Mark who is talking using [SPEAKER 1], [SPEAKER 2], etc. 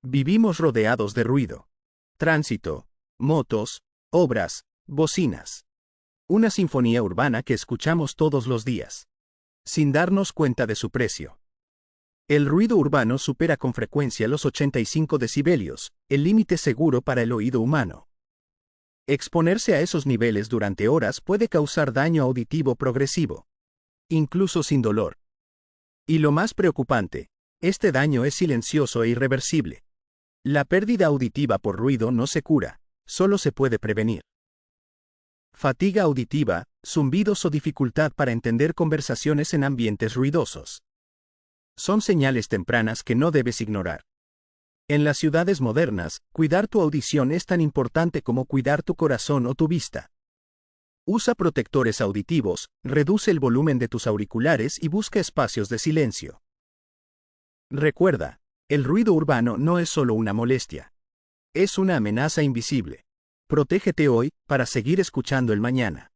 [SPEAKER 1] Vivimos rodeados de ruido. Tránsito, motos, obras, bocinas. Una sinfonía urbana que escuchamos todos los días, sin darnos cuenta de su precio. El ruido urbano supera con frecuencia los 85 decibelios, el límite seguro para el oído humano. Exponerse a esos niveles durante horas puede causar daño auditivo progresivo, incluso sin dolor. Y lo más preocupante, este daño es silencioso e irreversible. La pérdida auditiva por ruido no se cura, solo se puede prevenir. Fatiga auditiva, zumbidos o dificultad para entender conversaciones en ambientes ruidosos. Son señales tempranas que no debes ignorar. En las ciudades modernas, cuidar tu audición es tan importante como cuidar tu corazón o tu vista. Usa protectores auditivos, reduce el volumen de tus auriculares y busca espacios de silencio. Recuerda, el ruido urbano no es solo una molestia. Es una amenaza invisible. Protégete hoy, para seguir escuchando el mañana.